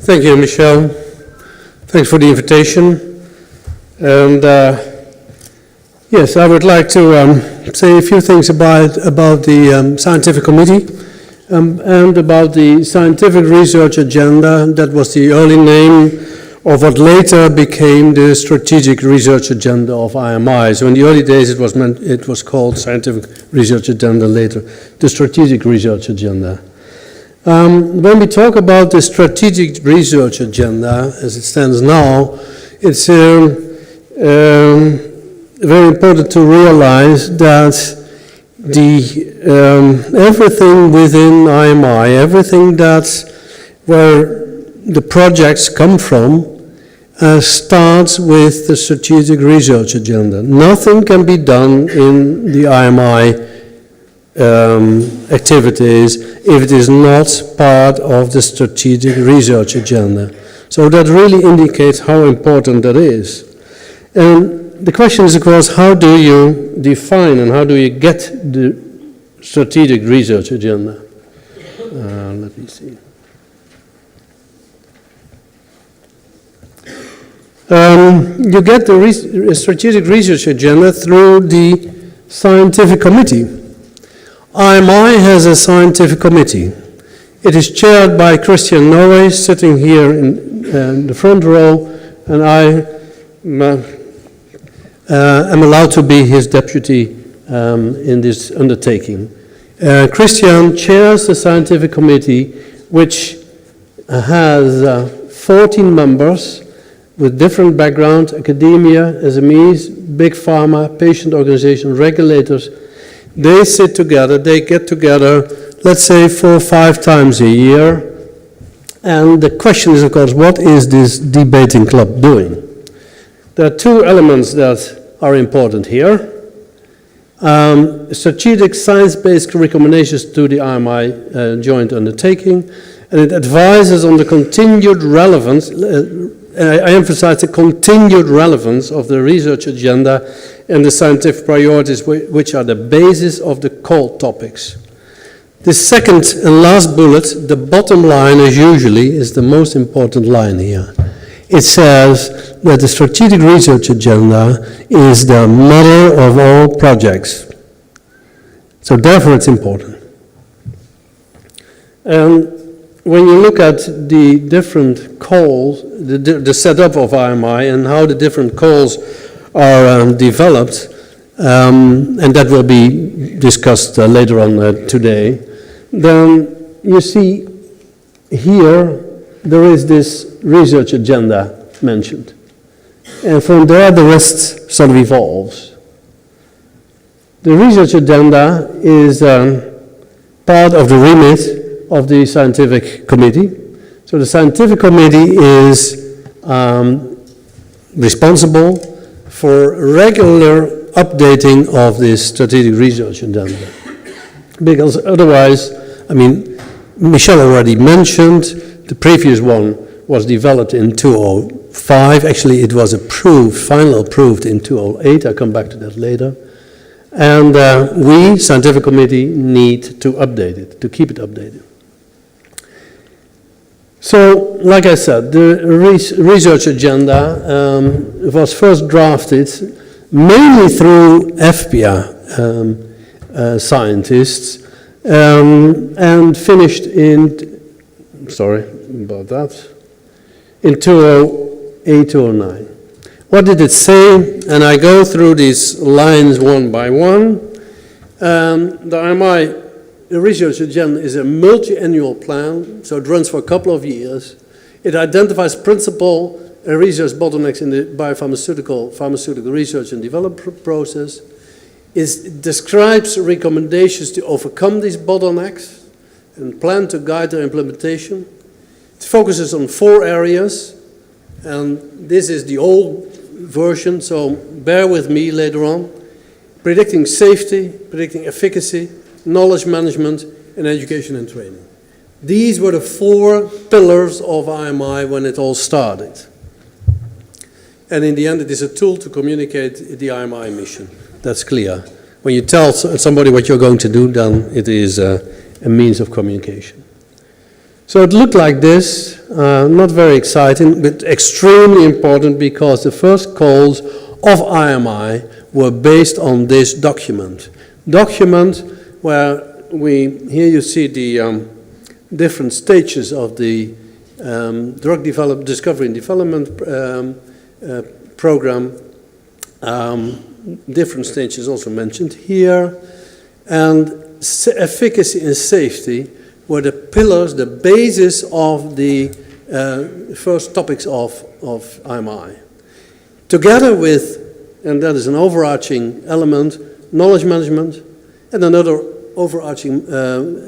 Thank you, Michelle. Thanks for the invitation. And yes, I would like to say a few things about the scientific committee and about the scientific research agenda. That was the early name of what later became the strategic research agenda of IMI. So in the early days it was called scientific research agenda, later the strategic research agenda. When we talk about the strategic research agenda as it stands now, it's very important to realize that everything within IMI, everything that's where the projects come from, starts with the strategic research agenda. Nothing can be done in the IMI activities if it is not part of the strategic research agenda. So that really indicates how important that is. And the question is, of course, how do you define and how do you get the strategic research agenda? Let me see. You get the strategic research agenda through the scientific committee. IMI has a scientific committee. It is chaired by Christian Noe, sitting here in the front row, and I am allowed to be his deputy in this undertaking. Christian chairs the scientific committee, which has 14 members with different backgrounds: academia, SMEs, big pharma, patient organizations, regulators. They sit together, they get together, let's say 4 or 5 times a year. And the question is, of course, what is this debating club doing? There are 2 elements that are important here. Strategic science-based recommendations to the IMI joint undertaking, and it advises on the continued relevance, I emphasize the continued relevance of the research agenda and the scientific priorities which are the basis of the core topics. The second and last bullet, the bottom line as usually, is the most important line here. It says that the strategic research agenda is the mother of all projects. So therefore it's important. And when you look at the different calls, the setup of IMI and how the different calls are developed, and that will be discussed later on today, then you see here there is this research agenda mentioned. And from there the rest sort of evolves. The research agenda is part of the remit of the scientific committee. So the scientific committee is responsible for regular updating of this strategic research agenda. Because otherwise, I mean, Michelle already mentioned, the previous one was developed in 2005. Actually, it was approved, final approved in 2008. I'll come back to that later. And we, scientific committee, need to update it, to keep it updated. So, like I said, the research agenda was first drafted mainly through FPA scientists and finished in, sorry about that, in 2008, 2009. What did it say? And I go through these lines one by one. The IMI research agenda is a multi-annual plan, so it runs for a couple of years. It identifies principal research bottlenecks in the pharmaceutical research and development process. It describes recommendations to overcome these bottlenecks and plan to guide their implementation. It focuses on 4 areas, and this is the old version, so bear with me later on. Predicting safety, predicting efficacy, knowledge management, and education and training. These were the 4 pillars of IMI when it all started. And in the end, it is a tool to communicate the IMI mission. That's clear. When you tell somebody what you're going to do, then it is a means of communication. So it looked like this, not very exciting, but extremely important because the first calls of IMI were based on this document. Document where here you see the different stages of the drug discovery and development program. Different stages also mentioned here. And efficacy and safety were the pillars, the basis of the first topics of IMI. Together with, and that is an overarching element, knowledge management, and another overarching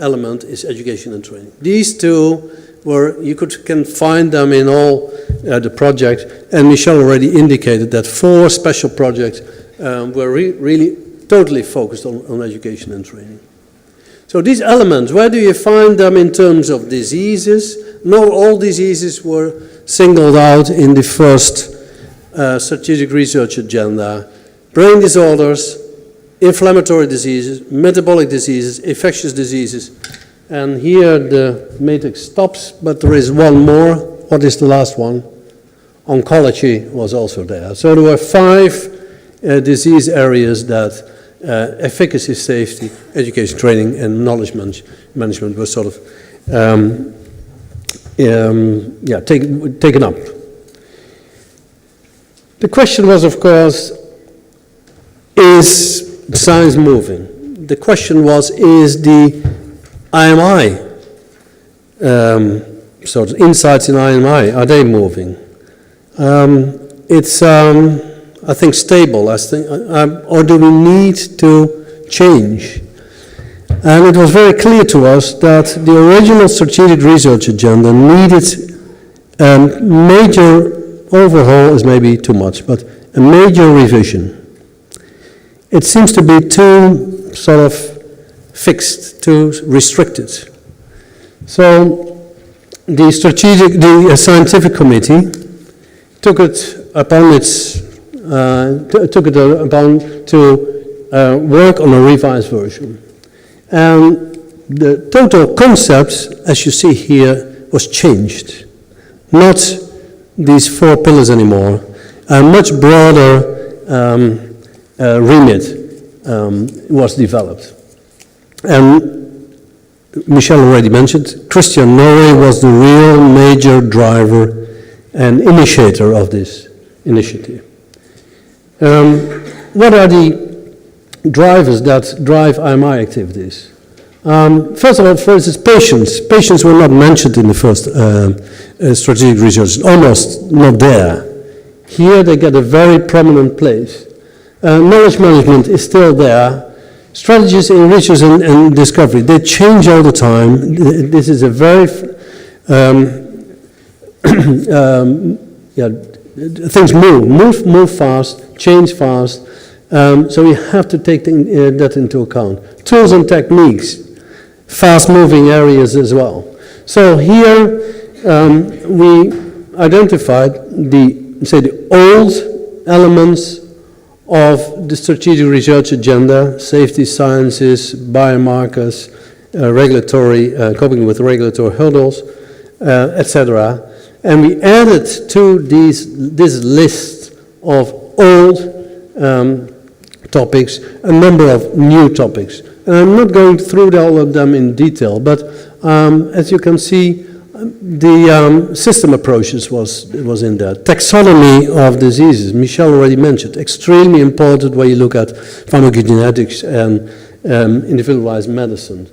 element is education and training. These two were, you can find them in all the projects, and Michel already indicated that 4 special projects were really totally focused on education and training. So these elements, where do you find them in terms of diseases? Not all diseases were singled out in the first strategic research agenda. Brain disorders, inflammatory diseases, metabolic diseases, infectious diseases. And here the matrix stops, but there is one more. What is the last one? Oncology was also there. So there were 5 disease areas that efficacy, safety, education, training, and knowledge management were sort of taken up. The question was, of course, is science moving? The question was, is the IMI, sort of insights in IMI, are they moving? It's I think stable, or do we need to change? And it was very clear to us that the original strategic research agenda needed a major overhaul, is maybe too much, but a major revision. It seems to be too sort of fixed, too restricted. So the scientific committee took it upon to work on a revised version. And the total concept, as you see here, was changed. Not these 4 pillars anymore. A much broader remit was developed. And Michel already mentioned, Christian Norrie was the real major driver and initiator of this initiative. What are the drivers that drive IMI activities? First of all, for instance, patients. Patients were not mentioned in the first strategic research, almost not there. Here they get a very prominent place. Knowledge management is still there. Strategies in research and discovery, they change all the time. This is a very, things move fast, change fast. So we have to take that into account. Tools and techniques, fast-moving areas as well. So here we identified the old elements of the strategic research agenda: safety sciences, biomarkers, regulatory, coping with regulatory hurdles, etc. And we added to this list of old topics a number of new topics. And I'm not going through all of them in detail, but as you can see, the system approaches was in there. Taxonomy of diseases, Michel already mentioned, extremely important when you look at pharmacogenetics and individualized medicine.